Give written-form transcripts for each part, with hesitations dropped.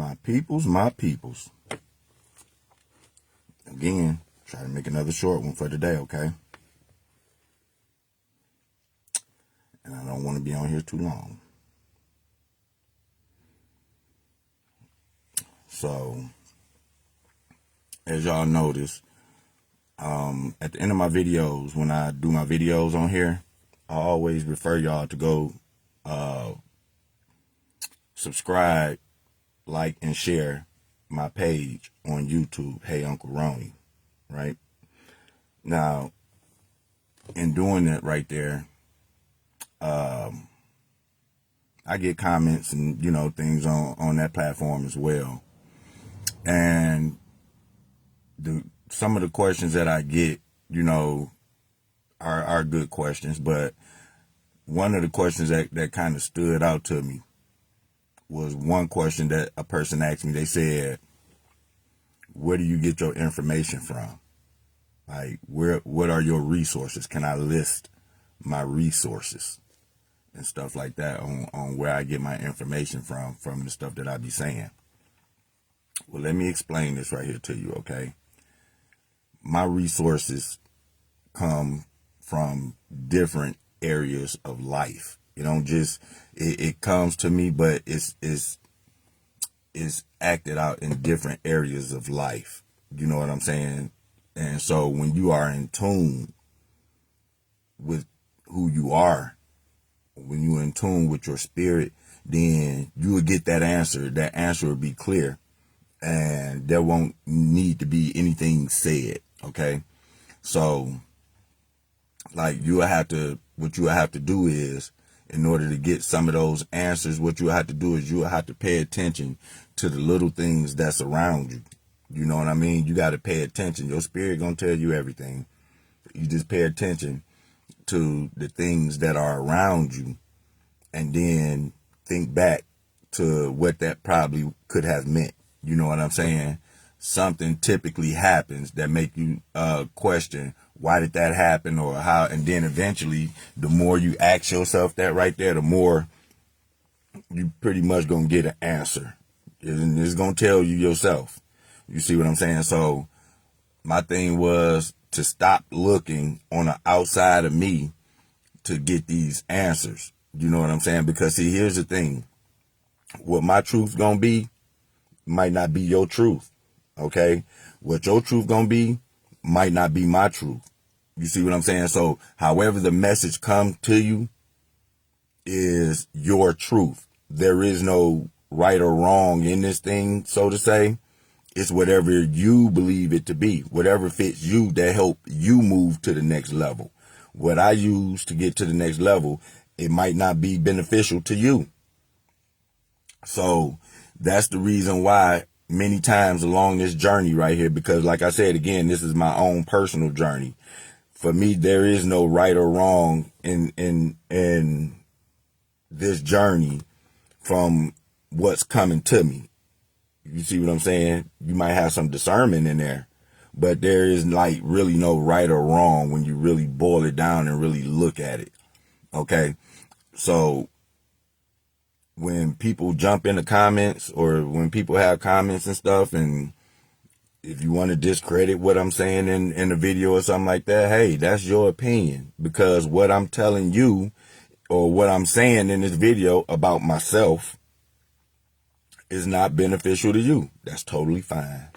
My peoples. Again, try to make another short one for today, okay? And I don't want to be on here too long. So, as y'all notice, at the end of my videos, when I do my videos on here, I always refer y'all to go subscribe, like, and share my page on YouTube, Hey Uncle Ronnie, right? Now, in doing that right there, I get comments and, things on that platform as well. And some of the questions that I get, are good questions. But one of the questions that kind of stood out to me was one question that a person asked me. They said, where do you get your information from? Like, what are your resources? Can I list my resources and stuff like that on where I get my information from the stuff that I be saying? Well, let me explain this right here to you, okay? My resources come from different areas of life. You don't just, it comes to me, but it's acted out in different areas of life. You know what I'm saying? And so when you are in tune with who you are, when you're in tune with your spirit, then you will get that answer. That answer will be clear, and there won't need to be anything said, okay? So, like, what you will have to do is, in order to get some of those answers, what you have to do is you will have to pay attention to the little things that's around you. You know what I mean? You got to pay attention. Your spirit gonna tell you everything. You just pay attention to the things that are around you, and then think back to what that probably could have meant. You know what I'm saying? Something typically happens that make you question, why did that happen, or how? And then eventually, the more you ask yourself that right there, the more you pretty much gonna get an answer. And it's gonna tell you yourself. You see what I'm saying? So my thing was to stop looking on the outside of me to get these answers. You know what I'm saying? Because see, here's the thing. What my truth gonna be might not be your truth. Okay? What your truth gonna be might not be my truth. You see what I'm saying? So however the message come to you is your truth. There is no right or wrong in this thing, so to say. It's whatever you believe it to be, whatever fits you that help you move to the next level. What I use to get to the next level, it might not be beneficial to you. So that's the reason why many times along this journey right here, because like I said, again, this is my own personal journey. For me, there is no right or wrong in this journey from what's coming to me. You see what I'm saying? You might have some discernment in there, but there is like really no right or wrong when you really boil it down and really look at it. Okay. So when people jump in the comments, or when people have comments and stuff, and if you want to discredit what I'm saying in a video or something like that, hey, that's your opinion, because what I'm telling you or what I'm saying in this video about myself is not beneficial to you. That's totally fine.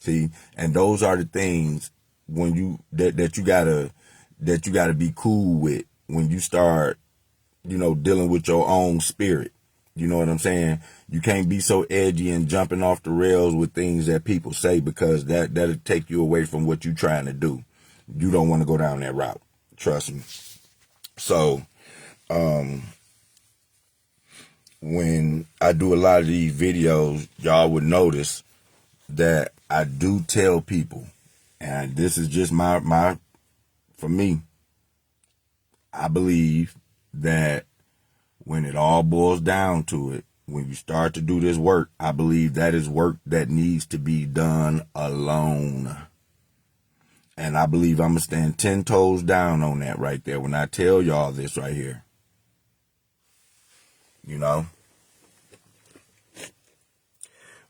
See, and those are the things when you that you gotta be cool with when you start, dealing with your own spirit. You know what I'm saying? You can't be so edgy and jumping off the rails with things that people say, because that'll take you away from what you're trying to do. You don't want to go down that route. Trust me. So, when I do a lot of these videos, y'all would notice that I do tell people, and this is just for me, I believe that when it all boils down to it, when you start to do this work, I believe that is work that needs to be done alone. And I believe I'm going to stand 10 toes down on that right there when I tell y'all this right here.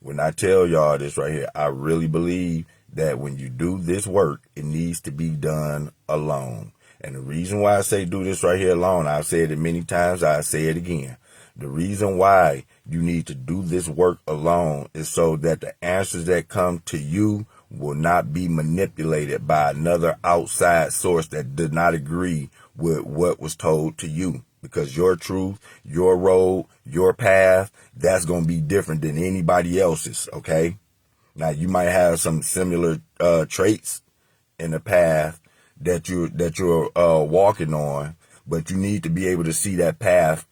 When I tell y'all this right here, I really believe that when you do this work, it needs to be done alone. And the reason why I say do this right here alone, I've said it many times, I'll say it again. The reason why you need to do this work alone is so that the answers that come to you will not be manipulated by another outside source that does not agree with what was told to you. Because your truth, your road, your path, that's going to be different than anybody else's, okay? Now, you might have some similar traits in the path that you're walking on, but you need to be able to see that path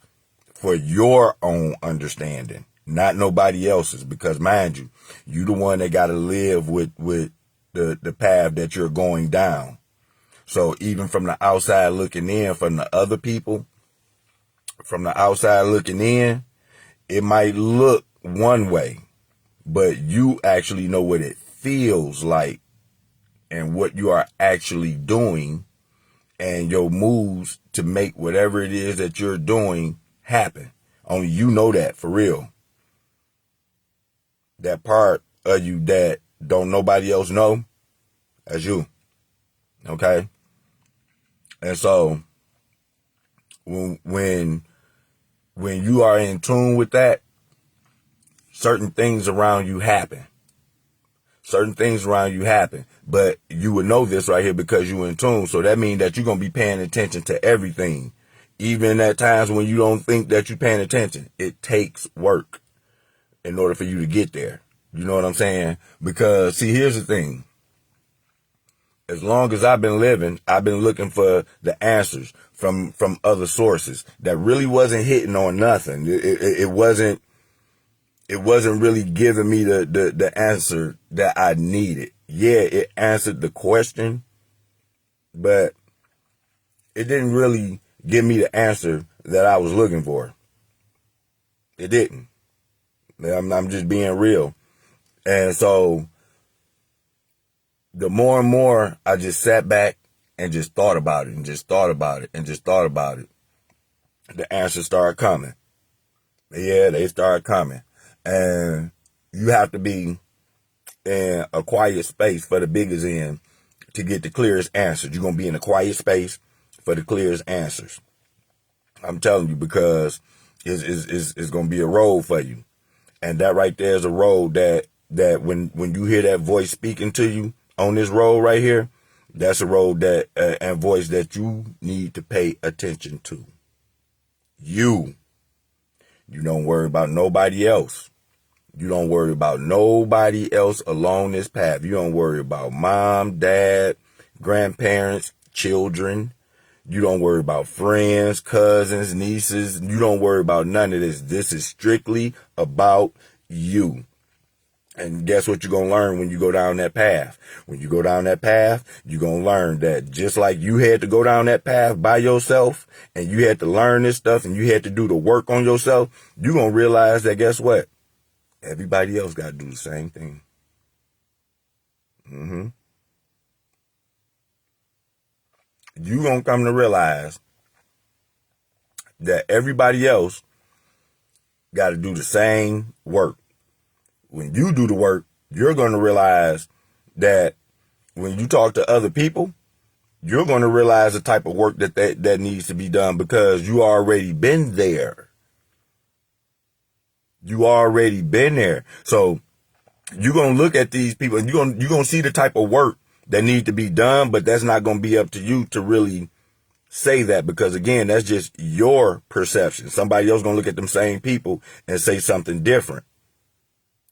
for your own understanding, not nobody else's. Because mind you, you the one that got to live with the path that you're going down. So even from the outside looking in, from the other people, from the outside looking in, it might look one way, but you actually know what it feels like and what you are actually doing and your moves to make whatever it is that you're doing happen. Only you know that for real. That part of you that don't nobody else know, that's you. Okay? And so when you are in tune with that, certain things around you happen. Certain things around you happen. But you would know this right here because you're in tune. So that means that you're going to be paying attention to everything. Even at times when you don't think that you're paying attention. It takes work in order for you to get there. You know what I'm saying? Because, see, here's the thing. As long as I've been living, I've been looking for the answers from other sources that really wasn't hitting on nothing. It wasn't really giving me the answer that I needed. Yeah, it answered the question, but it didn't really give me the answer that I was looking for. It didn't. I'm just being real. And so the more and more I just sat back and just thought about it and just thought about it and just thought about it, the answers started coming. Yeah, they started coming. And you have to be in a quiet space for the biggest end to get the clearest answers. You're going to be in a quiet space for the clearest answers. I'm telling you, because it's going to be a road for you. And that right there is a road that when you hear that voice speaking to you on this road right here, that's a road that and voice that you need to pay attention to. You don't worry about nobody else. You don't worry about nobody else along this path. You don't worry about mom, dad, grandparents, children. You don't worry about friends, cousins, nieces. You don't worry about none of this. This is strictly about you. And guess what you're going to learn when you go down that path? When you go down that path, you're going to learn that just like you had to go down that path by yourself and you had to learn this stuff and you had to do the work on yourself, you're going to realize that guess what? Everybody else got to do the same thing. You're going to come to realize that everybody else got to do the same work. When you do the work, you're going to realize that when you talk to other people, you're going to realize the type of work that needs to be done because you already been there. You already been there. So you're going to look at these people and you're going to see the type of work that needs to be done, but that's not going to be up to you to really say that because, again, that's just your perception. Somebody else going to look at them same people and say something different.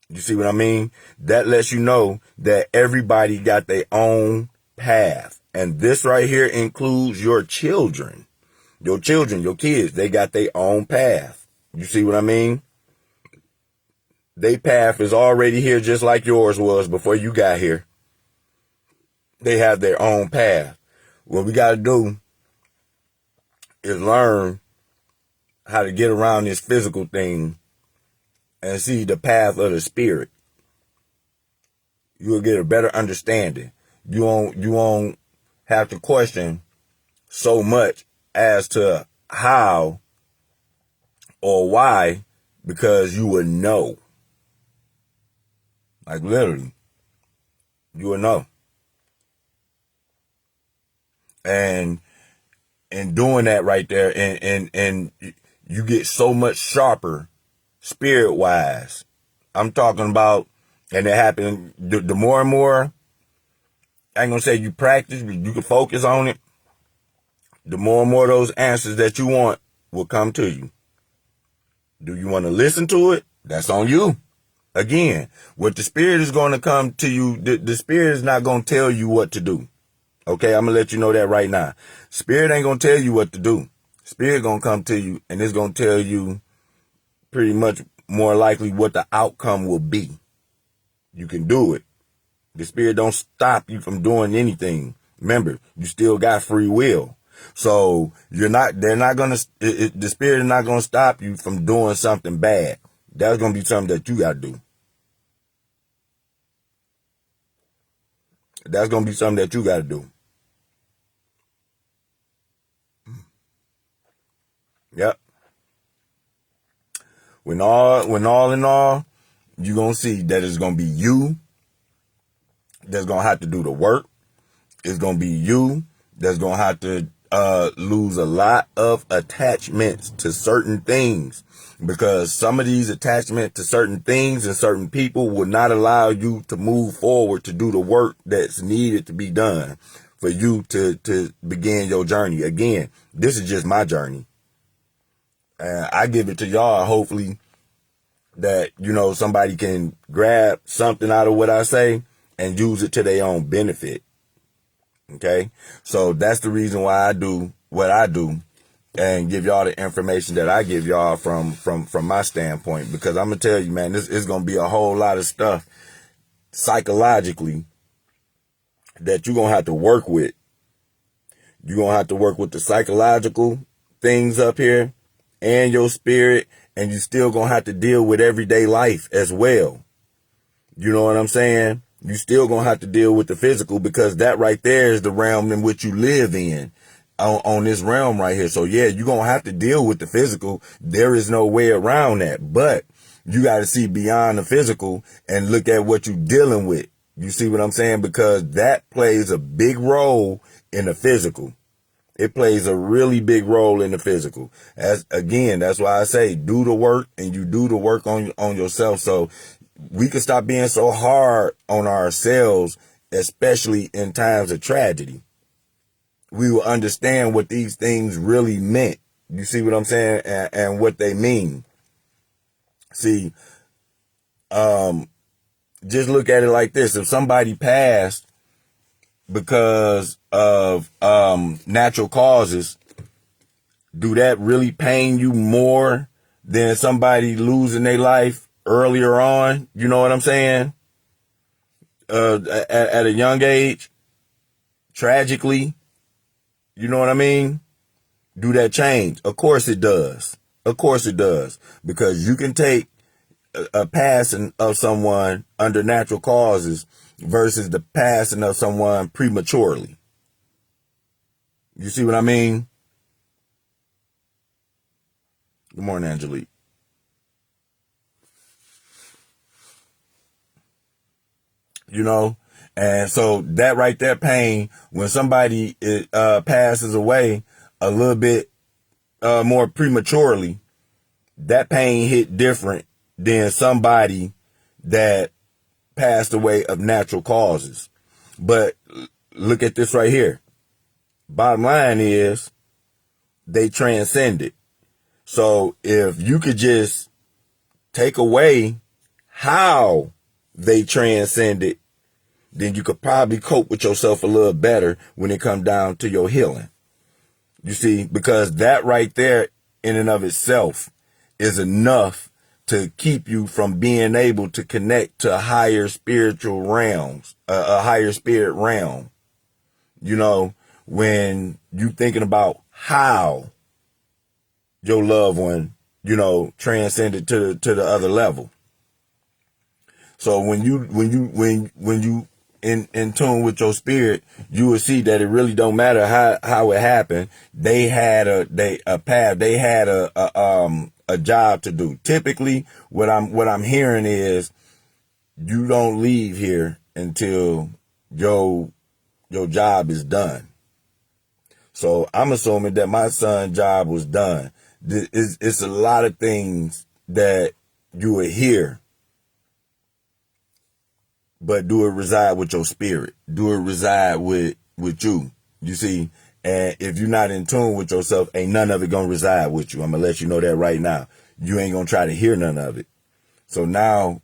You see what I mean? That lets you know that everybody got their own path. And this right here includes your children. Your children, your kids, they got their own path. You see what I mean? Their path is already here just like yours was before you got here. They have their own path. What we got to do is learn how to get around this physical thing and see the path of the spirit. You'll get a better understanding. You won't have to question so much as to how or why, because you will know. Like literally, you will know. And doing that right there, and you get so much sharper spirit wise. I'm talking about, and it happened the more and more. I ain't gonna say you practice, but you can focus on it. The more and more those answers that you want will come to you. Do you want to listen to it? That's on you. Again, what the spirit is going to come to you, the spirit is not going to tell you what to do. Okay, I'm going to let you know that right now. Spirit ain't going to tell you what to do. Spirit going to come to you and it's going to tell you pretty much more likely what the outcome will be. You can do it. The spirit don't stop you from doing anything. Remember, you still got free will. So the spirit is not going to stop you from doing something bad. That's going to be something that you got to do. That's going to be something that you got to do. Yep. When all in all, you're going to see that it's going to be you that's going to have to do the work. It's going to be you that's going to have to lose a lot of attachments to certain things, because some of these attachments to certain things and certain people will not allow you to move forward to do the work that's needed to be done for you to begin your journey. Again, this is just my journey. And I give it to y'all, hopefully that, somebody can grab something out of what I say and use it to their own benefit. Okay. So that's the reason why I do what I do and give y'all the information that I give y'all from my standpoint, because I'm going to tell you, man, this is going to be a whole lot of stuff psychologically that you're going to have to work with. You're going to have to work with the psychological things up here and your spirit, and you still going to have to deal with everyday life as well. You know what I'm saying? You still going to have to deal with the physical, because that right there is the realm in which you live in on this realm right here. So yeah, you're going to have to deal with the physical. There is no way around that, but you got to see beyond the physical and look at what you're dealing with. You see what I'm saying? Because that plays a big role in the physical. It plays a really big role in the physical. That's why I say do the work, and you do the work on yourself. So we can stop being so hard on ourselves, especially in times of tragedy. We will understand what these things really meant. You see what I'm saying? And what they mean. See, just look at it like this. If somebody passed because of natural causes, do that really pain you more than somebody losing their life earlier on? You know what I'm saying? At a young age, tragically, you know what I mean? Do that change? Of course it does. Of course it does. Because you can take a passing of someone under natural causes versus the passing of someone prematurely. You see what I mean? Good morning, Angelique. And so that right there, pain, when somebody passes away a little bit more prematurely, that pain hit different than somebody that passed away of natural causes. But look at this right here. Bottom line is they transcended. So if you could just take away how they transcended, then you could probably cope with yourself a little better when it comes down to your healing. You see, because that right there in and of itself is enough to keep you from being able to connect to higher spiritual realms, a higher spirit realm. When you thinking about how your loved one, transcended to the other level. So when you in tune with your spirit, you will see that it really don't matter how it happened. They had a path. They had a job to do. Typically, what I'm hearing is you don't leave here until your job is done. So I'm assuming that my son's job was done. It's a lot of things that you will hear, but do it reside with your spirit. Do it reside with you. You see, and if you're not in tune with yourself, ain't none of it gonna reside with you. I'm gonna let you know that right now. You ain't gonna try to hear none of it. So now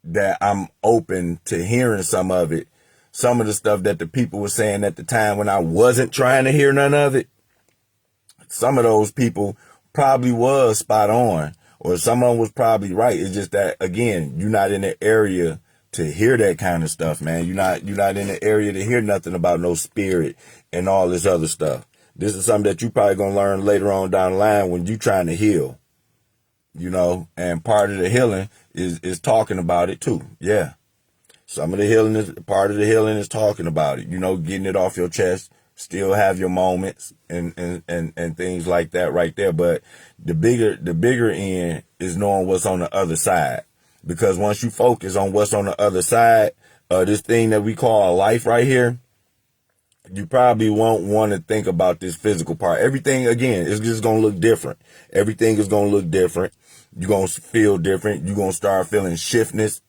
that I'm open to hearing some of it, some of the stuff that the people were saying at the time when I wasn't trying to hear none of it, some of those people probably was spot on, or some of them was probably right. It's just that, again, you're not in the area to hear that kind of stuff, man. You're not in the area to hear nothing about no spirit and all this other stuff. This is something that you probably gonna learn later on down the line when you trying to heal, and part of the healing is talking about it too. Yeah. Some of the healing part of the healing is talking about it, getting it off your chest, still have your moments and things like that right there. But the bigger end is knowing what's on the other side. Because once you focus on what's on the other side of this thing that we call life right here, you probably won't want to think about this physical part. Everything, again, is just going to look different. Everything is going to look different. You're going to feel different. You're going to start feeling shiftiness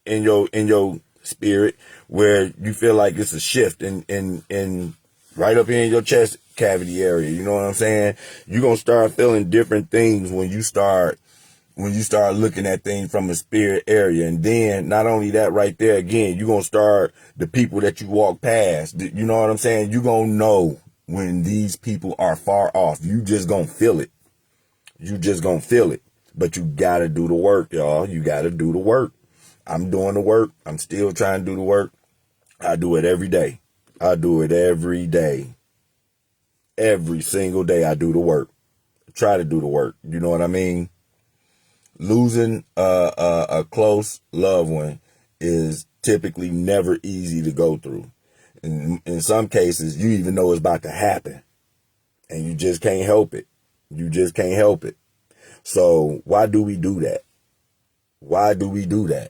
in your spirit, where you feel like it's a shift in right up here in your chest cavity area. You know what I'm saying? You're going to start feeling different things when you start looking at things from a spirit area. And then not only that right there, again, you're going to start the people that you walk past. You know what I'm saying? You're going to know when these people are far off. You just going to feel it. You just going to feel it. But you got to do the work, y'all. You got to do the work. I'm doing the work. I'm still trying to do the work. I do it every day. I do it every day. Every single day I do the work. Try to do the work. You know what I mean? Losing a close loved one is typically never easy to go through. In some cases, you even know it's about to happen, and you just can't help it. You just can't help it. So why do we do that? Why do we do that?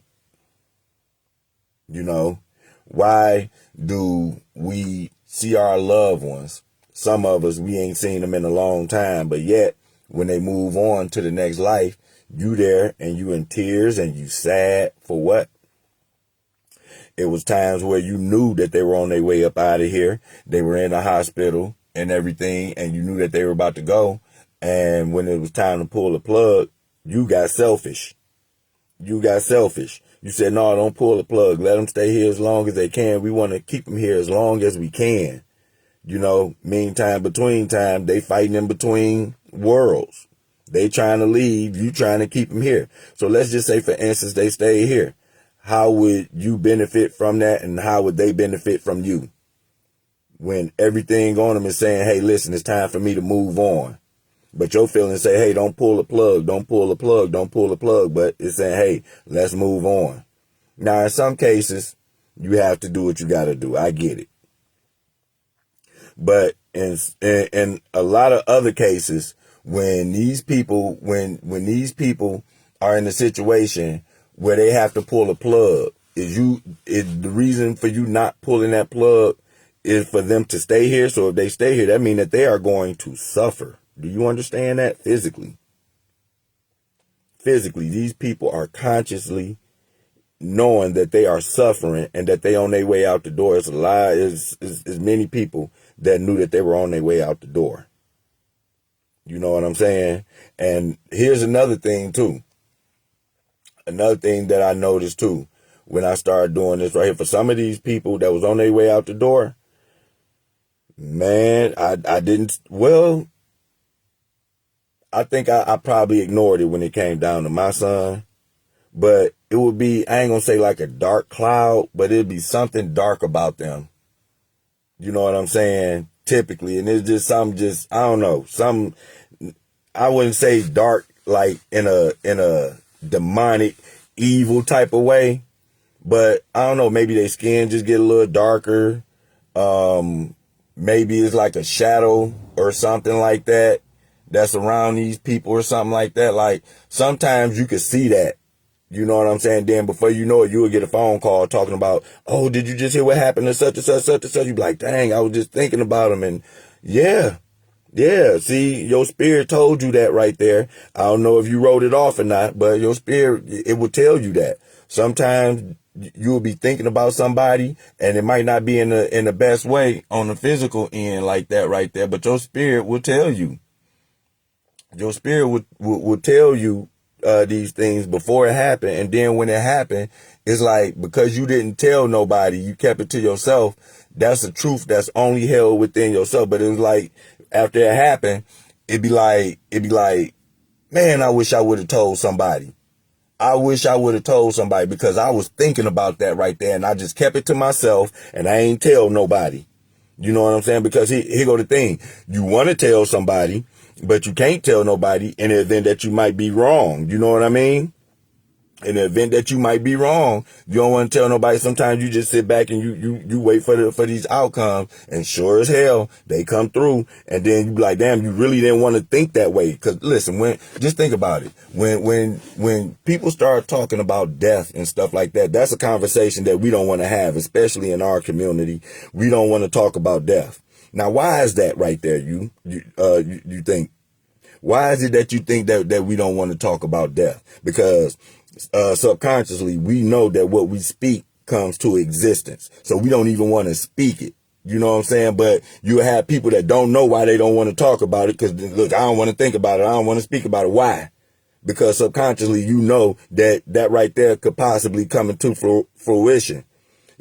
Why do we see our loved ones? Some of us, we ain't seen them in a long time, but yet when they move on to the next life, you there and you in tears and you sad for what? It was times where you knew that they were on their way up out of here. They were in the hospital and everything, and you knew that they were about to go. And when it was time to pull the plug, you got selfish. You got selfish. You said, no, don't pull the plug. Let them stay here as long as they can. We want to keep them here as long as we can. Meantime, between time, they fighting in between worlds. They trying to leave. You trying to keep them here. So let's just say, for instance, they stay here. How would you benefit from that? And how would they benefit from you? When everything on them is saying, hey, listen, it's time for me to move on. But your feelings say, hey, don't pull the plug, don't pull the plug, don't pull the plug. But it's saying, hey, let's move on. Now, in some cases, you have to do what you got to do. I get it. But in a lot of other cases, when these people are in a situation where they have to pull a plug, is the reason for you not pulling that plug is for them to stay here. So if they stay here, that means that they are going to suffer. Do you understand that? Physically, these people are consciously knowing that they are suffering and that they on their way out the door. It's a lie. Is many people that knew that they were on their way out the door. You know what I'm saying? And here's another thing too. Another thing that I noticed too, when I started doing this right here, for some of these people that was on their way out the door, man, I didn't, well, I think I probably ignored it when it came down to my son, but it would be, I ain't gonna say like a dark cloud, but it'd be something dark about them. You know what I'm saying? Typically. And it's just I don't know, I wouldn't say dark like in a demonic evil type of way, but I don't know, maybe their skin just get a little darker. Maybe it's like a shadow or something like that that's around these people or something like that. Like sometimes you could see that You know what I'm saying? Then before you know it, you will get a phone call talking about, oh, did you just hear what happened to such and such, such and such? You be like, dang, I was just thinking about him. And yeah, see, your spirit told you that right there. I don't know if you wrote it off or not, but your spirit, it will tell you that. Sometimes you'll be thinking about somebody and it might not be in the best way on the physical end like that right there, but your spirit will tell you. Your spirit would tell you these things before it happened. And then when it happened, it's like, because you didn't tell nobody, you kept it to yourself. That's the truth that's only held within yourself. But it was like, after it happened, it'd be like, man, I wish I would have told somebody. I wish I would have told somebody, because I was thinking about that right there and I just kept it to myself and I ain't tell nobody. You know what I'm saying? Because here go the thing. You want to tell somebody, but you can't tell nobody in the event that you might be wrong. You know what I mean? In the event that you might be wrong, you don't want to tell nobody. Sometimes you just sit back and you wait for these outcomes, and sure as hell they come through, and then you be like, damn, you really didn't want to think that way. Because listen, just think about it. When people start talking about death and stuff like that, that's a conversation that we don't want to have, especially in our community. We don't want to talk about death. Now, why is that right there? You think? Why is it that you think that we don't want to talk about death? Because subconsciously, we know that what we speak comes to existence. So we don't even want to speak it. You know what I'm saying? But you have people that don't know why they don't want to talk about it. Because, look, I don't want to think about it. I don't want to speak about it. Why? Because subconsciously, you know that right there could possibly come into fruition.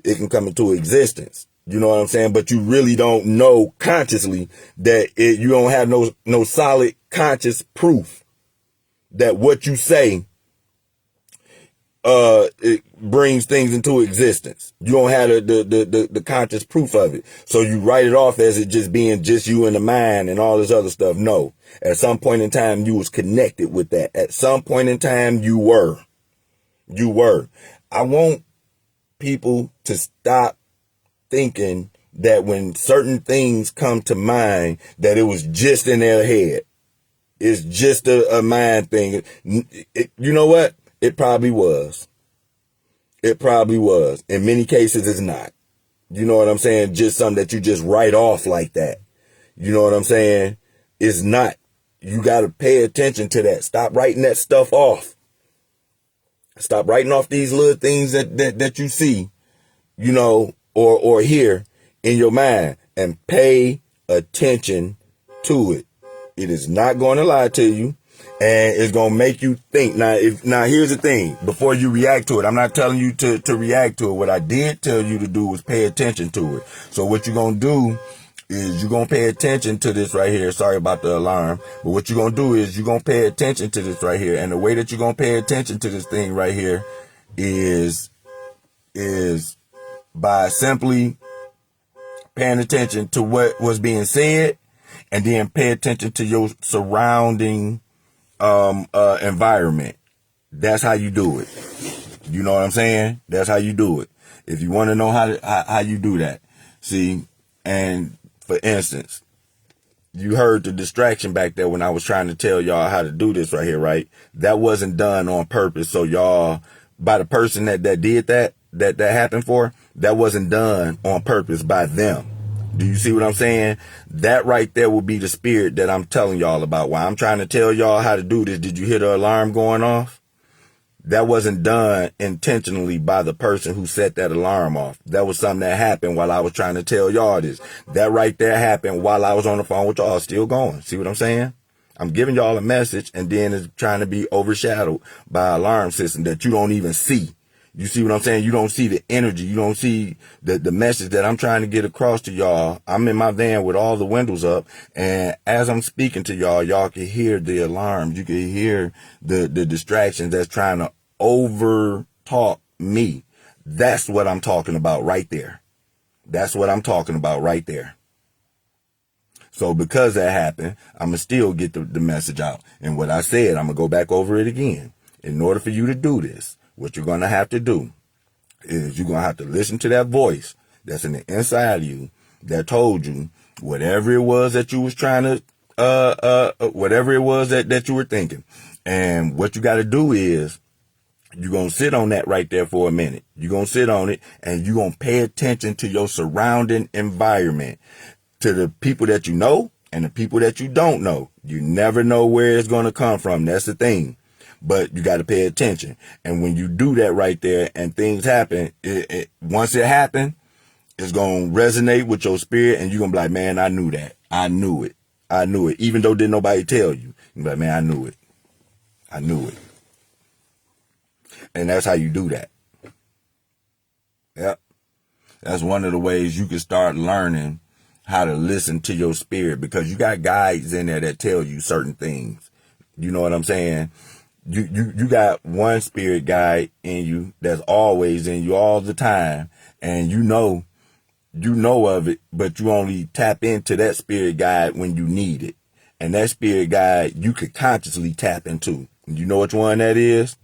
It can come into existence. You know what I'm saying? But you really don't know consciously that you don't have no solid conscious proof that what you say it brings things into existence. You don't have the conscious proof of it. So you write it off as it just being just you and the mind and all this other stuff. No. At some point in time, you was connected with that. At some point in time, you were. I want people to stop thinking that when certain things come to mind, that it was just in their head. It's just a mind thing. You know what? It probably was. It probably was. In many cases, it's not. You know what I'm saying? Just something that you just write off like that. You know what I'm saying? It's not. You got to pay attention to that. Stop writing that stuff off. Stop writing off these little things that you see, you know, or hear in your mind, and pay attention to it. It is not going to lie to you, and it's going to make you think. Now, here's the thing. Before you react to it, I'm not telling you to react to it. What I did tell you to do was pay attention to it. So what you're going to do is you're going to pay attention to this right here. Sorry about the alarm. But what you're going to do is you're going to pay attention to this right here. And the way that you're going to pay attention to this thing right here is by simply paying attention to what was being said, and then pay attention to your surrounding environment. That's how you do it. You know what I'm saying? That's how you do it. If you want to know how you do that. See, and for instance, you heard the distraction back there when I was trying to tell y'all how to do this right here, right? That wasn't done on purpose. So y'all, by the person that did that happened for, that wasn't done on purpose by them. Do you see what I'm saying? That right there will be the spirit that I'm telling y'all about. While I'm trying to tell y'all how to do this, did you hear the alarm going off? That wasn't done intentionally by the person who set that alarm off. That was something that happened while I was trying to tell y'all this. That right there happened while I was on the phone with y'all, still going. See what I'm saying? I'm giving y'all a message, and then it's trying to be overshadowed by an alarm system that you don't even see. You see what I'm saying? You don't see the energy. You don't see the message that I'm trying to get across to y'all. I'm in my van with all the windows up, and as I'm speaking to y'all, y'all can hear the alarms. You can hear the distractions that's trying to over talk me. That's what I'm talking about right there. That's what I'm talking about right there. So because that happened, I'm going to still get the message out. And what I said, I'm going to go back over it again. In order for you to do this, what you're going to have to do is you're going to have to listen to that voice that's in the inside of you that told you whatever it was that you was trying to, whatever it was that you were thinking. And what you got to do is You're going to sit on that right there for a minute. You're going to sit on it and you're going to pay attention to your surrounding environment, to the people that you know and the people that you don't know. You never know where it's going to come from. That's the thing. But you got to pay attention. And when you do that right there and things happen, once it happens, it's going to resonate with your spirit and you're going to be like, man, I knew that. I knew it. I knew it. Even though didn't nobody tell you. You're like, man, I knew it. I knew it. And that's how you do that. Yep. That's one of the ways you can start learning how to listen to your spirit, because you got guides in there that tell you certain things. You know what I'm saying? You got one spirit guide in you that's always in you all the time, and you know of it, but you only tap into that spirit guide when you need it. And that spirit guide you could consciously tap into. You know which one that is?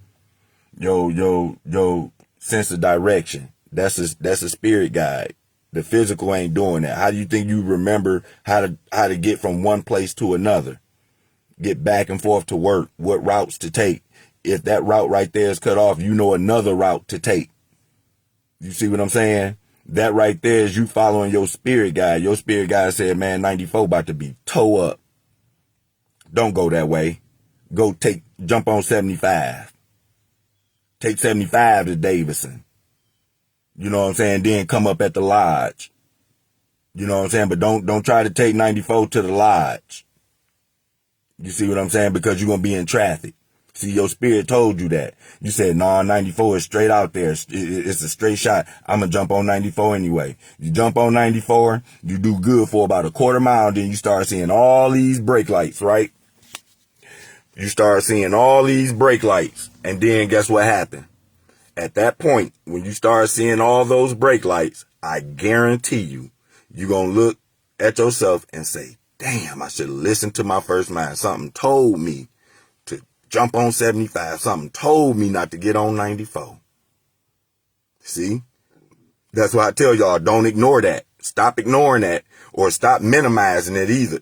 Yo sense of direction. That's a spirit guide. The physical ain't doing that. How do you think you remember how to get from one place to another? Get back and forth to work, what routes to take. If that route right there is cut off, you know another route to take. You see what I'm saying? That right there is you following your spirit guide. Your spirit guide said, man, 94 about to be toe up. Don't go that way. Jump on 75. Take 75 to Davidson. You know what I'm saying? Then come up at the lodge. You know what I'm saying? But don't try to take 94 to the lodge. You see what I'm saying? Because you're going to be in traffic. See, your spirit told you that. You said, nah, 94 is straight out there. It's a straight shot. I'm going to jump on 94 anyway. You jump on 94, you do good for about a quarter mile, then you start seeing all these brake lights, right? You start seeing all these brake lights. And then guess what happened? At that point, when you start seeing all those brake lights, I guarantee you're going to look at yourself and say, damn, I should have listened to my first mind. Something told me to jump on 75. Something told me not to get on 94. See? That's why I tell y'all, don't ignore that. Stop ignoring that, or stop minimizing it either.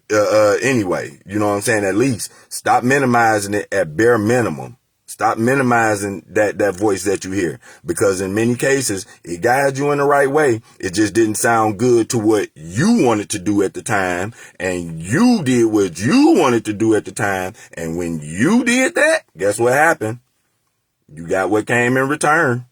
Anyway, you know what I'm saying? At least stop minimizing it at bare minimum. Stop minimizing that voice that you hear, because in many cases, it guides you in the right way. It just didn't sound good to what you wanted to do at the time, and you did what you wanted to do at the time. And when you did that, guess what happened? You got what came in return.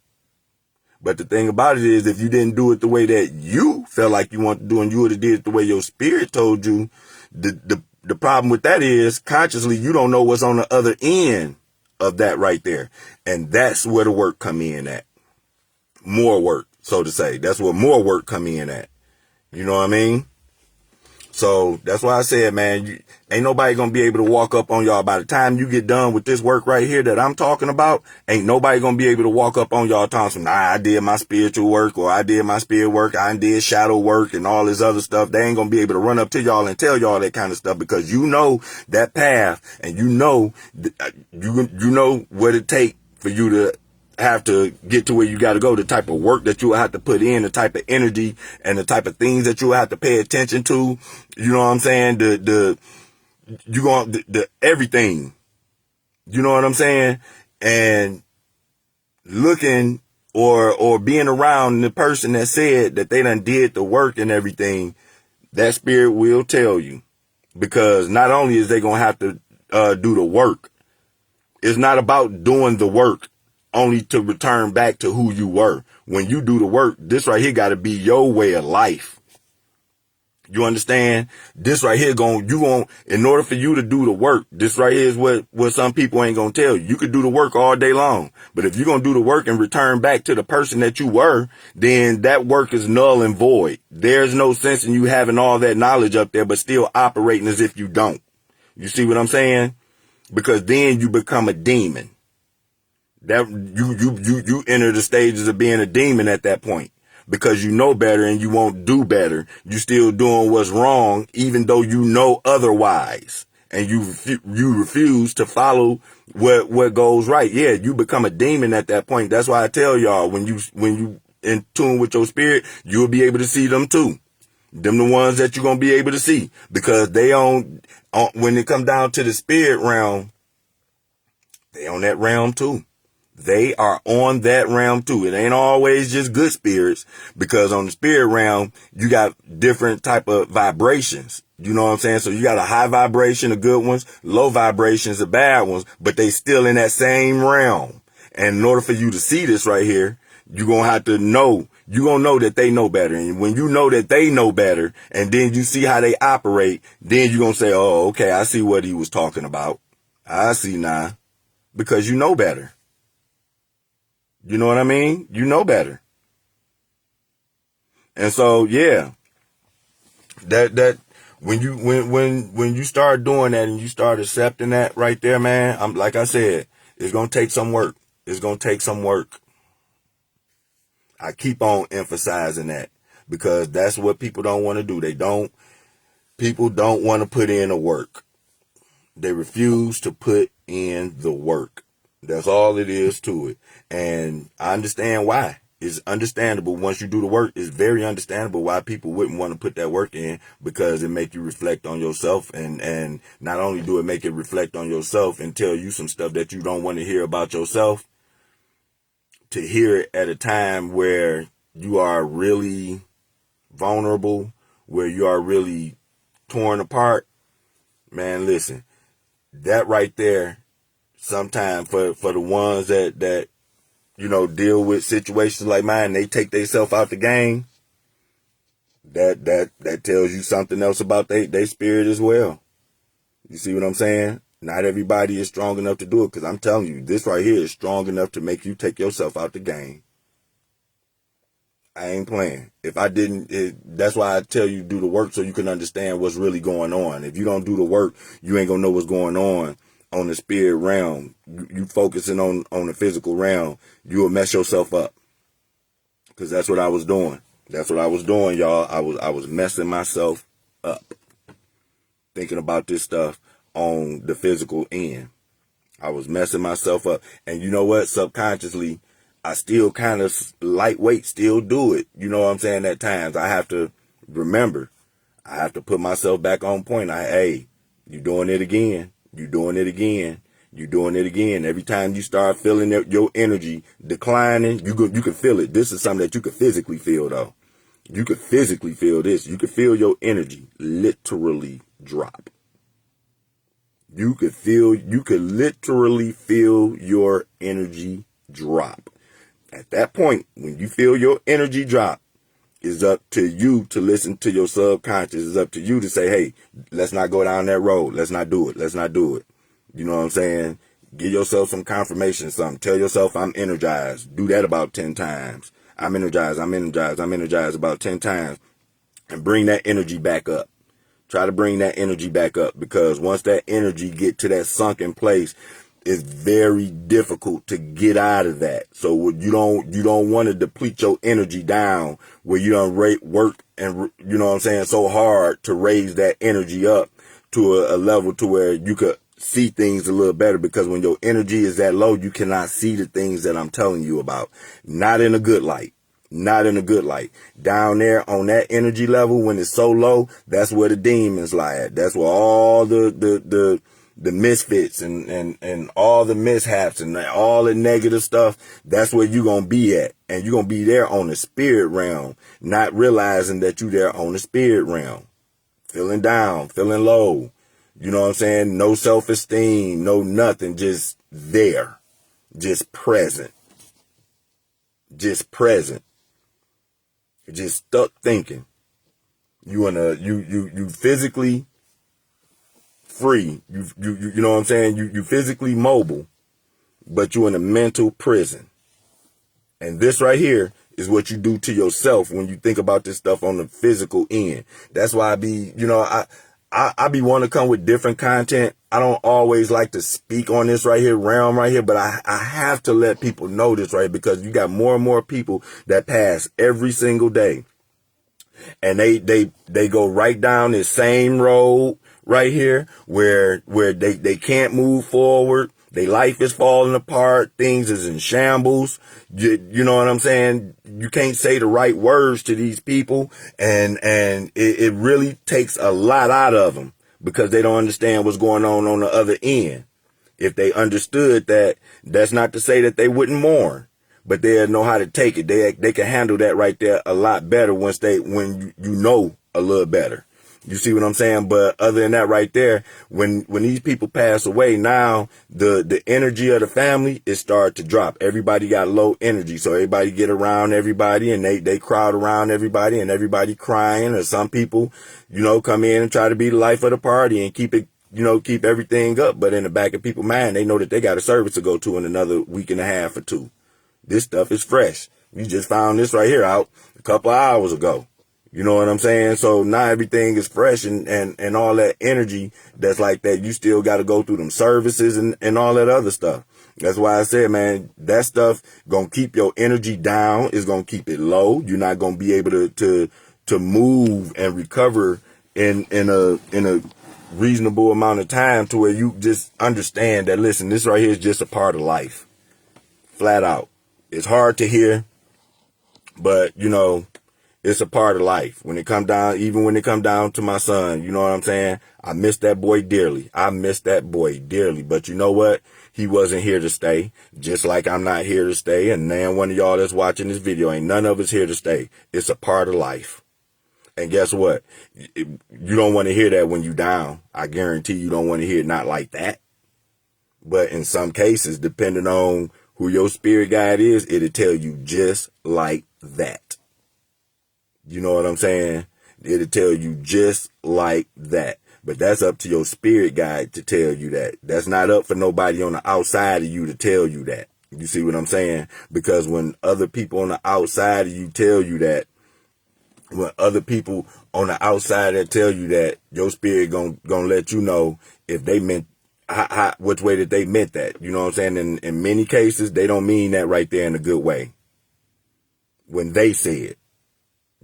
But the thing about it is, if you didn't do it the way that you felt like you wanted to do, and you would have did it the way your spirit told you, the problem with that is, consciously, you don't know what's on the other end of that right there. And that's where the work come in at. More work, so to say. That's where more work come in at. You know what I mean? So that's why I said, man, ain't nobody going to be able to walk up on y'all. By the time you get done with this work right here that I'm talking about, ain't nobody going to be able to walk up on y'all talking some, I did my spiritual work, or I did my spirit work, I did shadow work and all this other stuff. They ain't going to be able to run up to y'all and tell y'all that kind of stuff, because you know that path, and you know what it take for you to have to get to where you got to go, the type of work that you will have to put in, the type of energy and the type of things that you will have to pay attention to. You know what I'm saying? The everything. You know what I'm saying? And looking or being around the person that said that they done did the work and everything, that spirit will tell you. Because not only is they going to have to do the work, it's not about doing the work only to return back to who you were. When you do the work, this right here got to be your way of life. You understand? This right here in order for you to do the work, this right here is what some people ain't going to tell you. You could do the work all day long, but if you're going to do the work and return back to the person that you were, then that work is null and void. There's no sense in you having all that knowledge up there, but still operating as if you don't. You see what I'm saying? Because then you become a demon. That you enter the stages of being a demon at that point, because you know better and you won't do better. You still doing what's wrong, even though you know otherwise, and you refuse to follow what goes right. Yeah, you become a demon at that point. That's why I tell y'all, when you in tune with your spirit, you'll be able to see them too. Them the ones that you're gonna be able to see, because they when it comes down to the spirit realm, they on that realm too. They are on that realm too. It ain't always just good spirits, because on the spirit realm, you got different type of vibrations. You know what I'm saying? So you got a high vibration of good ones, low vibrations of bad ones, but they still in that same realm. And in order for you to see this right here, you're going to have to know, you're going to know that they know better. And when you know that they know better, and then you see how they operate, then you're going to say, oh, okay, I see what he was talking about. I see now, because you know better. You know what I mean? You know better. And so, yeah, that when you start doing that and you start accepting that right there, man, I'm like I said, it's going to take some work. It's going to take some work. I keep on emphasizing that, because that's what people don't want to do. People don't want to put in the work. They refuse to put in the work. That's all it is to it. And I understand why. It's understandable. Once you do the work, it's very understandable why people wouldn't want to put that work in, because it make you reflect on yourself. And not only do it make it reflect on yourself and tell you some stuff that you don't want to hear about yourself, to hear it at a time where you are really vulnerable, where you are really torn apart, man, listen, that right there, sometimes for the ones that you know deal with situations like mine, they take themselves out the game. That tells you something else about they spirit as well. You see what I'm saying? Not everybody is strong enough to do it, because I'm telling you, this right here is strong enough to make you take yourself out the game. I ain't playing. If I didn't, that's why I tell you do the work, so you can understand what's really going on. If you don't do the work, you ain't gonna know what's going on the spirit realm. You focusing on the physical realm, you will mess yourself up. Because that's what I was doing. That's what I was doing, y'all. I was messing myself up, thinking about this stuff on the physical end. I was messing myself up. And you know what? Subconsciously, I still kind of lightweight still do it. You know what I'm saying? At times I have to remember, I have to put myself back on point. Hey, you doing it again. You doing it again. You doing it again. Every time you start feeling your energy declining, you can feel it. This is something that you could physically feel, though. You could physically feel this. You could feel your energy literally drop. You could literally feel your energy drop. At that point, when you feel your energy drop, it's up to you to listen to your subconscious. It's up to you to say, hey, let's not go down that road. Let's not do it. Let's not do it. You know what I'm saying? Give yourself some confirmation, something. Tell yourself I'm energized. Do that about 10 times. I'm energized. I'm energized. I'm energized about 10 times. And bring that energy back up. Try to bring that energy back up, because once that energy get to that sunken place, it's very difficult to get out of that. So you don't want to deplete your energy down where you don't work and, you know what I'm saying, so hard to raise that energy up to a level to where you could see things a little better, because when your energy is that low, you cannot see the things that I'm telling you about. Not in a good light. Not in a good light. Down there on that energy level, when it's so low, that's where the demons lie at. That's where all the misfits and all the mishaps and all the negative stuff, that's where you're going to be at. And you're going to be there on the spirit realm, not realizing that you're there on the spirit realm. Feeling down, feeling low. You know what I'm saying? No self-esteem, no nothing, just there. Just present. Just present. Just stuck thinking. You physically free. You know what I'm saying? You physically mobile, but you in a mental prison. And this right here is what you do to yourself when you think about this stuff on the physical end. That's why I be wanting to come with different content. I don't always like to speak on this right here, realm right here, but I have to let people know this, right? Because you got more and more people that pass every single day. And they go right down this same road right here where they can't move forward. Their life is falling apart. Things is in shambles. You know what I'm saying? You can't say the right words to these people. And it really takes a lot out of them, because they don't understand what's going on the other end. If they understood that, that's not to say that they wouldn't mourn, but they'll know how to take it. They can handle that right there a lot better when you know a little better. You see what I'm saying? But other than that right there, when these people pass away, now the energy of the family is start to drop. Everybody got low energy. So everybody get around everybody and they crowd around everybody and everybody crying. Or some people, come in and try to be the life of the party and keep everything up. But in the back of people's mind, they know that they got a service to go to in another week and a half or two. This stuff is fresh. We just found this right here out a couple of hours ago. You know what I'm saying? So now everything is fresh and all that energy that's like that. You still got to go through them services and all that other stuff. That's why I said, man, that stuff going to keep your energy down. It's going to keep it low. You're not going to be able to move and recover in a reasonable amount of time to where you just understand that, listen, this right here is just a part of life. Flat out. It's hard to hear, but it's a part of life. When it come down to my son, you know what I'm saying? I miss that boy dearly. But you know what? He wasn't here to stay, just like I'm not here to stay. And man, one of y'all that's watching this video, ain't none of us here to stay. It's a part of life. And guess what? You don't want to hear that when you down. I guarantee you don't want to hear it not like that. But in some cases, depending on who your spirit guide is, it'll tell you just like that. You know what I'm saying? It'll tell you just like that. But that's up to your spirit guide to tell you that. That's not up for nobody on the outside of you to tell you that. You see what I'm saying? Because when other people on the outside of you tell you that, when other people on the outside that tell you that, your spirit gonna let you know if they meant which way that they meant that. You know what I'm saying? In many cases, they don't mean that right there in a good way. When they say it.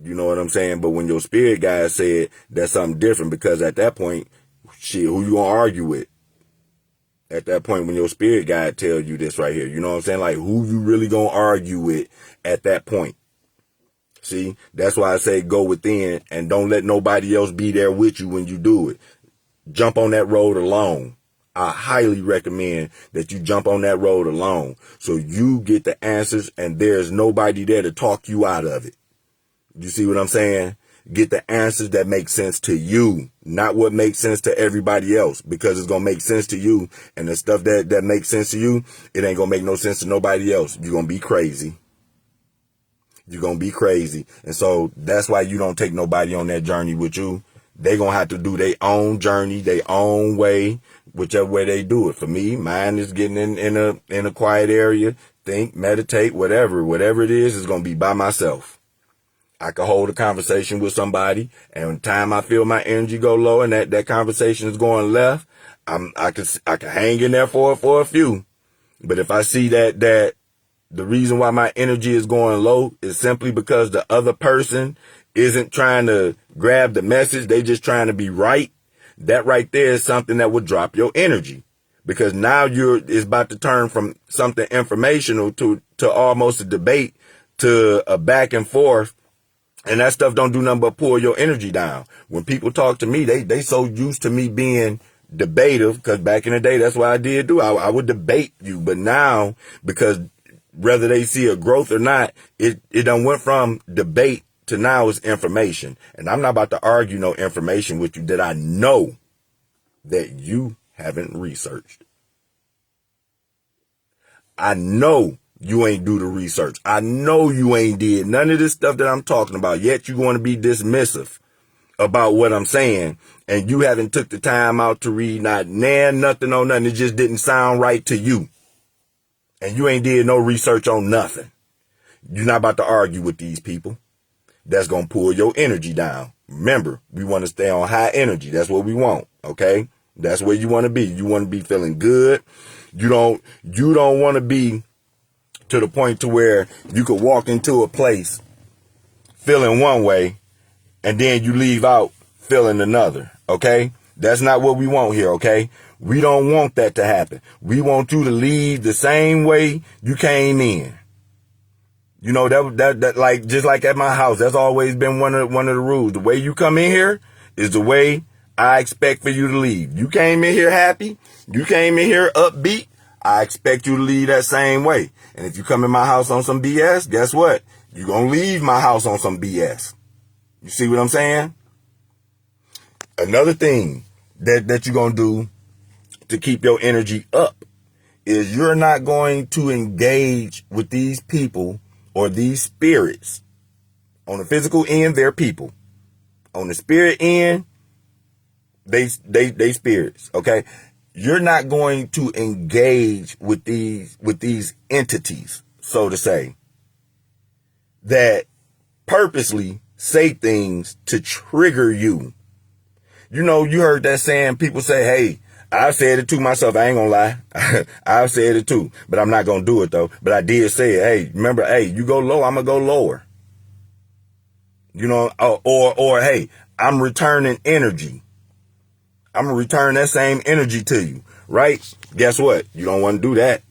You know what I'm saying? But when your spirit guide said, that's something different, because at that point, shit, who you gonna argue with? At that point, when your spirit guide tell you this right here, you know what I'm saying? Like, who you really gonna argue with at that point? See, that's why I say go within and don't let nobody else be there with you when you do it. Jump on that road alone. I highly recommend that you jump on that road alone so you get the answers and there's nobody there to talk you out of it. You see what I'm saying? Get the answers that make sense to you, not what makes sense to everybody else, because it's going to make sense to you. And the stuff that makes sense to you, it ain't going to make no sense to nobody else. You're going to be crazy. You're going to be crazy. And so that's why you don't take nobody on that journey with you. They're going to have to do their own journey, their own way, whichever way they do it. For me, mine is getting in a quiet area, think, meditate, whatever it is going to be by myself. I can hold a conversation with somebody, and when time I feel my energy go low and that conversation is going left, I can hang in there for a few. But if I see that the reason why my energy is going low is simply because the other person isn't trying to grab the message, they just trying to be right, that right there is something that will drop your energy. Because now it's about to turn from something informational to almost a debate to a back and forth. And that stuff don't do nothing but pull your energy down. When people talk to me, they so used to me being debative, because back in the day, that's what I did do. I would debate you. But now, because whether they see a growth or not, it done went from debate to now it's information. And I'm not about to argue no information with you that I know that you haven't researched. I know you ain't do the research. I know you ain't did none of this stuff that I'm talking about, yet you want to be dismissive about what I'm saying, and you haven't took the time out to read nothing on nothing. It just didn't sound right to you. And you ain't did no research on nothing. You're not about to argue with these people. That's going to pull your energy down. Remember, we want to stay on high energy. That's what we want. Okay? That's where you want to be. You want to be feeling good. You don't want to be to the point to where you could walk into a place feeling one way and then you leave out feeling another. Okay? That's not what we want here. Okay? We don't want that to happen. We want you to leave the same way you came in. You know, that like, just like at my house, that's always been one of the rules. The way you come in here is the way I expect for you to leave. You came in here happy. You came in here upbeat. I expect you to leave that same way. And if you come in my house on some BS, guess what? You're going to leave my house on some BS. You see what I'm saying? Another thing that you're going to do to keep your energy up is you're not going to engage with these people or these spirits. On the physical end, they're people. On the spirit end, they spirits, okay? You're not going to engage with these entities, so to say, that purposely say things to trigger you. You know, you heard that saying, people say, hey, I've said it to myself. I ain't gonna lie. I've said it too, but I'm not gonna do it though. But I did say it. Hey, remember, hey, you go low, I'm gonna go lower. You know, or hey, I'm returning energy. I'm gonna return that same energy to you, right? Guess what? You don't want to do that.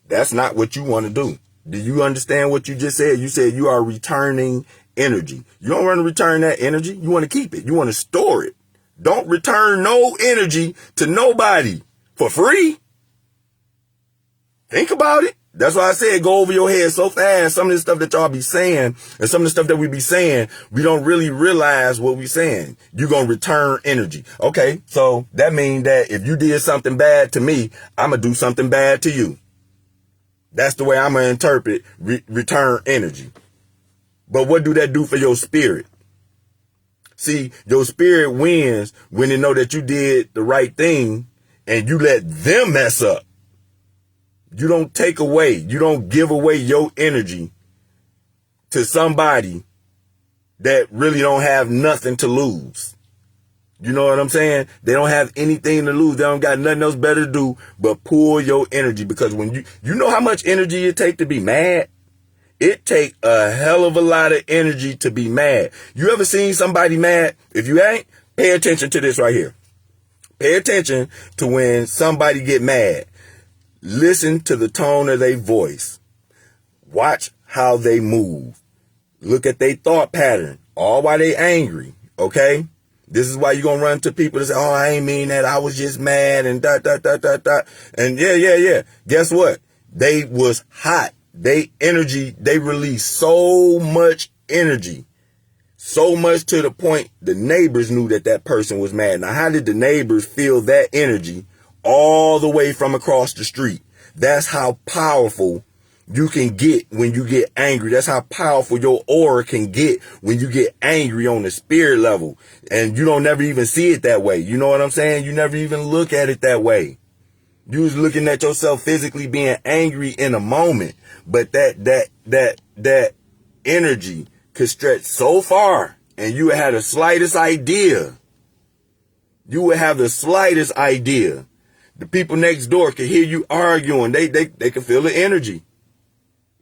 That's not what you want to do. Do you understand what you just said? You said you are returning energy. You don't want to return that energy. You want to keep it. You want to store it. Don't return no energy to nobody for free. Think about it. That's why I said go over your head so fast. Some of the stuff that y'all be saying and some of the stuff that we be saying, we don't really realize what we saying. You're going to return energy. Okay, so that means that if you did something bad to me, I'm going to do something bad to you. That's the way I'm going to interpret return energy. But what do that do for your spirit? See, your spirit wins when they know that you did the right thing and you let them mess up. You don't take away, you don't give away your energy to somebody that really don't have nothing to lose. You know what I'm saying? They don't have anything to lose. They don't got nothing else better to do but pull your energy. Because when you know how much energy it take to be mad? It take a hell of a lot of energy to be mad. You ever seen somebody mad? If you ain't, pay attention to this right here. Pay attention to when somebody get mad. Listen to the tone of their voice. Watch how they move. Look at their thought pattern. All while they angry. Okay? This is why you're going to run to people that say, oh, I ain't mean that. I was just mad and dot. And yeah. Guess what? They was hot. They energy, they release so much energy. So much to the point the neighbors knew that person was mad. Now, how did the neighbors feel that energy all the way from across the street? That's how powerful you can get when you get angry. That's how powerful your aura can get when you get angry on the spirit level. And you don't never even see it that way. You know what I'm saying? You never even look at it that way. You was looking at yourself physically being angry in a moment. But that energy could stretch so far and you had the slightest idea. You would have the slightest idea. The people next door could hear you arguing. They can feel the energy.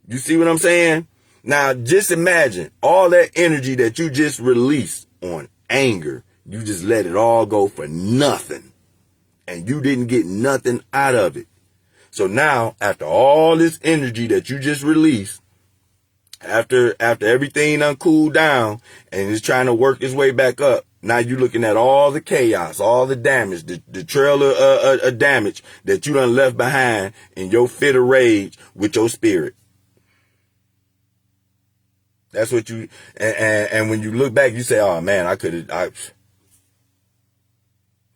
You see what I'm saying? Now, just imagine all that energy that you just released on anger. You just let it all go for nothing. And you didn't get nothing out of it. So now, after all this energy that you just released, after everything done cooled down and it's trying to work its way back up, now you're looking at all the chaos, all the damage, the trail of damage that you done left behind in your fit of rage with your spirit. That's what you, and when you look back, you say, oh man,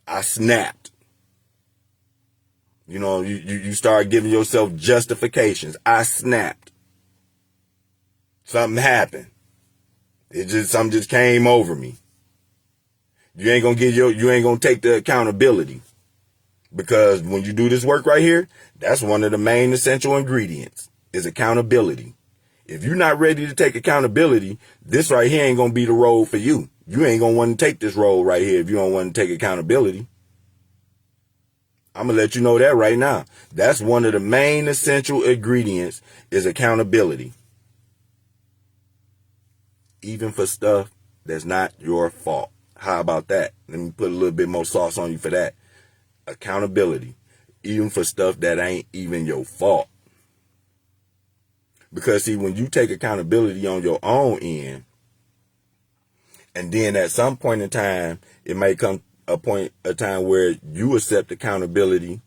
I snapped. You know, you start giving yourself justifications. I snapped. Something happened. Something just came over me. You ain't gonna take the accountability. Because when you do this work right here, that's one of the main essential ingredients is accountability. If you're not ready to take accountability, this right here ain't gonna be the role for you. You ain't gonna want to take this role right here if you don't want to take accountability. I'm going to let you know that right now. That's one of the main essential ingredients is accountability. Even for stuff that's not your fault. How about that? Let me put a little bit more sauce on you for that. Accountability. Even for stuff that ain't even your fault. Because see, when you take accountability on your own end, And then at some point in time, it may come a time where you accept accountability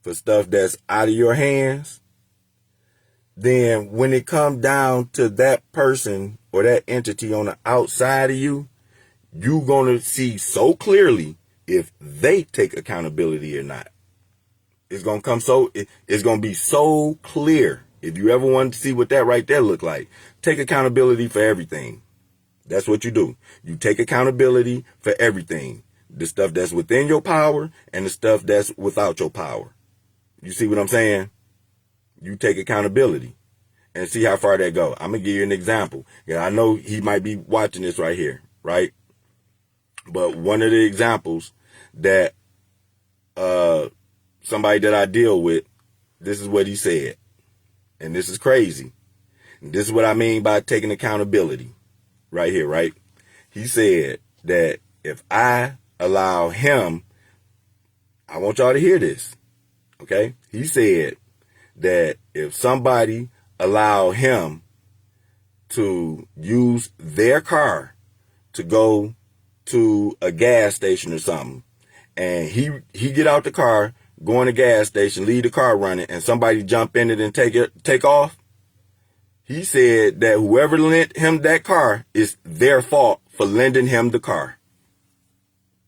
for stuff that's out of your hands. Then when it comes down to that person or that entity on the outside of you, you're going to see so clearly if they take accountability or not. It's going to it's going to be so clear. If you ever want to see what that right there look like, take accountability for everything. That's what you do. You take accountability for everything. The stuff that's within your power and the stuff that's without your power. You see what I'm saying? You take accountability and see how far that go. I'm going to give you an example. Yeah, I know he might be watching this right here, right? But one of the examples that somebody that I deal with, this is what he said. And this is crazy. And this is what I mean by taking accountability. Right here, right? He said that if I allow him, I want y'all to hear this, okay? He said that if somebody allow him to use their car to go to a gas station or something, and he get out the car, go in the gas station, leave the car running, and somebody jump in it and take off, he said that whoever lent him that car is their fault for lending him the car.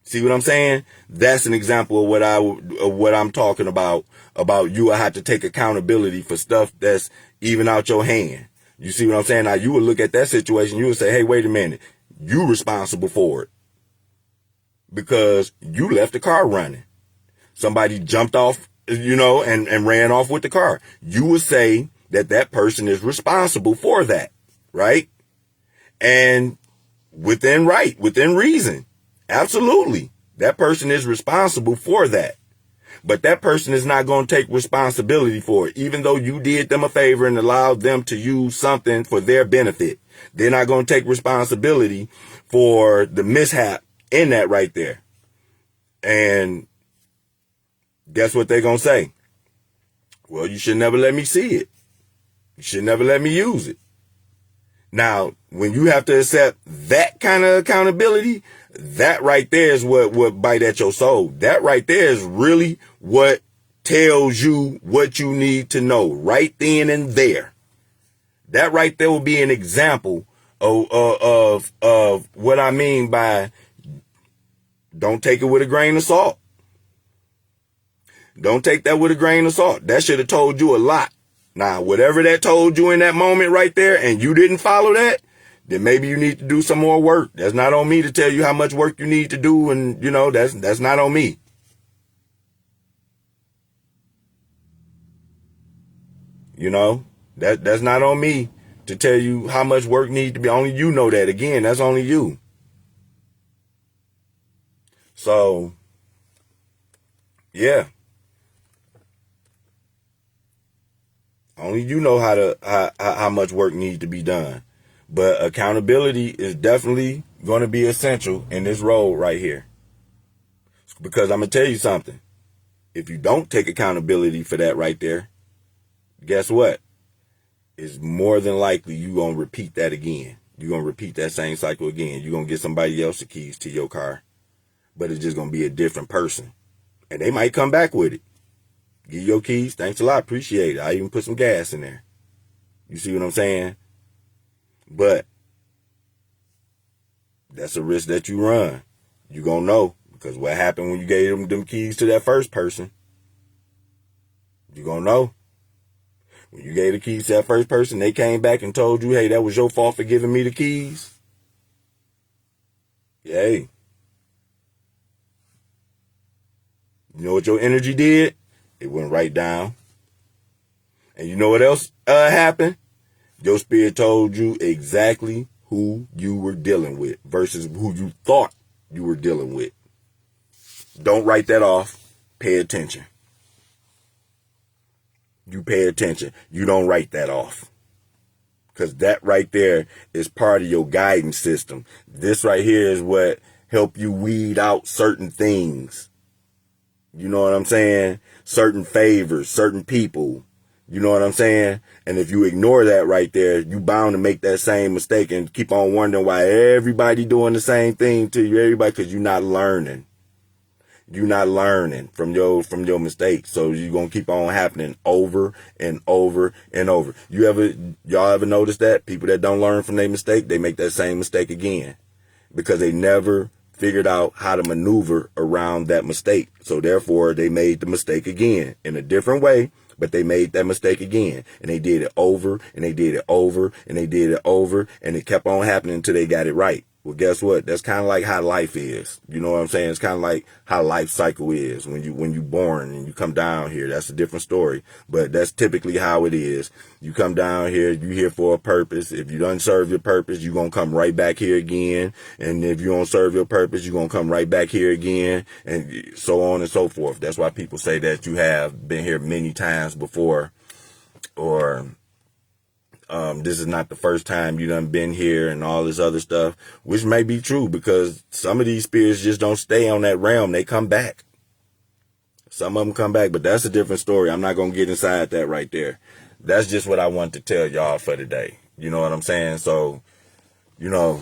See what I'm saying? That's an example of what I'm talking about you have to take accountability for stuff that's even out your hand. You see what I'm saying? Now you would look at that situation, you would say, hey, wait a minute, you responsible for it because you left the car running. Somebody jumped off, and ran off with the car. You would say that person is responsible for that, right? And within reason, absolutely, that person is responsible for that. But that person is not going to take responsibility for it, even though you did them a favor and allowed them to use something for their benefit. They're not going to take responsibility for the mishap in that right there. And guess what they're going to say? Well, you should never let me see it. You should never let me use it. Now, when you have to accept that kind of accountability, that right there is what bite at your soul. That right there is really what tells you what you need to know right then and there. That right there will be an example of what I mean by don't take it with a grain of salt. Don't take that with a grain of salt. That should have told you a lot. Now, whatever that told you in that moment right there and you didn't follow that, then maybe you need to do some more work. That's not on me to tell you how much work you need to do. And, that's not on me. That's not on me to tell you how much work needs to be. Only you know that. Again, that's only you. So, yeah. Only you know how much work needs to be done. But accountability is definitely going to be essential in this role right here. Because I'm going to tell you something. If you don't take accountability for that right there, guess what? It's more than likely you're going to repeat that again. You're going to repeat that same cycle again. You're going to get somebody else the keys to your car. But it's just going to be a different person. And they might come back with it. Give your keys. Thanks a lot. Appreciate it. I even put some gas in there. You see what I'm saying? But that's a risk that you run. You're going to know. Because what happened when you gave them keys to that first person? You're going to know. When you gave the keys to that first person, they came back and told you, hey, that was your fault for giving me the keys. Hey. You know what your energy did? It went right down. And you know what else happened? Your spirit told you exactly who you were dealing with versus who you thought you were dealing with. Don't write that off. Pay attention. You pay attention. You don't write that off. Because that right there is part of your guidance system. This right here is what help you weed out certain things. You know what I'm saying? Certain favors, certain people. You know what I'm saying? And if you ignore that right there, you bound to make that same mistake and keep on wondering why everybody doing the same thing to you, everybody, because you're not learning. You're not learning from your mistakes. So you're gonna keep on happening over and over and over. Y'all ever notice that? People that don't learn from their mistake, they make that same mistake again. Because they never figured out how to maneuver around that mistake. So therefore they made the mistake again in a different way, but they made that mistake again. And they did it over and they did it over and they did it over, and it kept on happening until they got it right. Well, guess what? That's kind of like how life is. You know what I'm saying? It's kind of like how life cycle is. When you born and you come down here, that's a different story. But that's typically how it is. You come down here, you here for a purpose. If you don't serve your purpose, you're going to come right back here again. And if you don't serve your purpose, you're going to come right back here again, and so on and so forth. That's why people say that you have been here many times before, or this is not the first time you done been here and all this other stuff, which may be true, because some of these spirits just don't stay on that realm. They come back. Some of them come back, but that's a different story. I'm not going to get inside that right there. That's just what I want to tell y'all for today. You know what I'm saying? So, you know,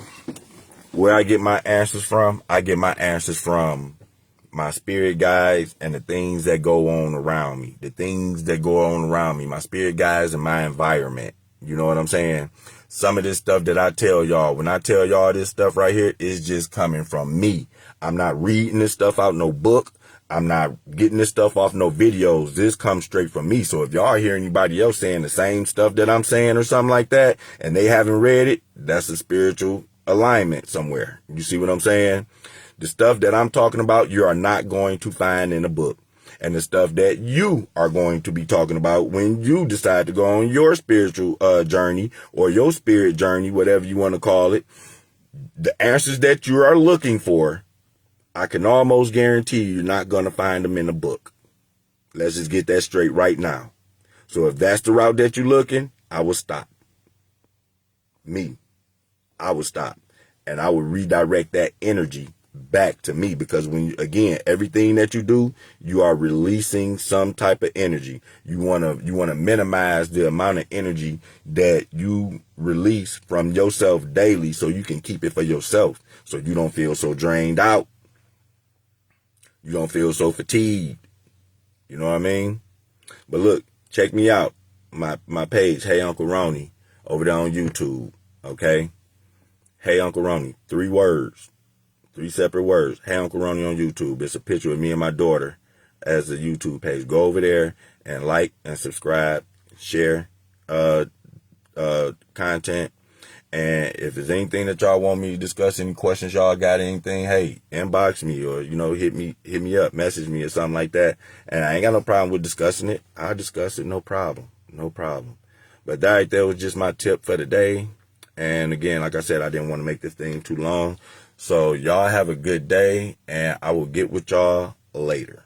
where I get my answers from, I get my answers from my spirit guides and the things that go on around me. The things that go on around me, my spirit guides and my environment. You know what I'm saying? Some of this stuff that I tell y'all, when I tell y'all this stuff right here, is just coming from me. I'm not reading this stuff out no book. I'm not getting this stuff off no videos. This comes straight from me. So if y'all hear anybody else saying the same stuff that I'm saying or something like that, and they haven't read it, that's a spiritual alignment somewhere. You see what I'm saying? The stuff that I'm talking about, you are not going to find in a book. And the stuff that you are going to be talking about when you decide to go on your spiritual journey, or your spirit journey, whatever you want to call it, the answers that you are looking for, I can almost guarantee you're not going to find them in a book. Let's just get that straight right now. So if that's the route that you're looking, I will stop. I will stop. And I will redirect that energy back to me, because when you, again, everything that you do, you are releasing some type of energy. You want to minimize the amount of energy that you release from yourself daily, so you can keep it for yourself, so you don't feel so drained out. You don't feel so fatigued. You know what I mean? But look, check me out. My page, Hey Uncle Ronnie, over there on YouTube. Okay? Hey Uncle Ronnie. 3 words. 3 separate words. Hey Uncle Ronnie on YouTube. It's a picture of me and my daughter as the YouTube page. Go over there and like and subscribe, share content. And if there's anything that y'all want me to discuss, any questions y'all got, anything, hey, inbox me, or, you know, hit me up, message me or something like that. And I ain't got no problem with discussing it. I'll discuss it, no problem. No problem. But that right there was just my tip for the day. And again, like I said, I didn't want to make this thing too long. So y'all have a good day, and I will get with y'all later.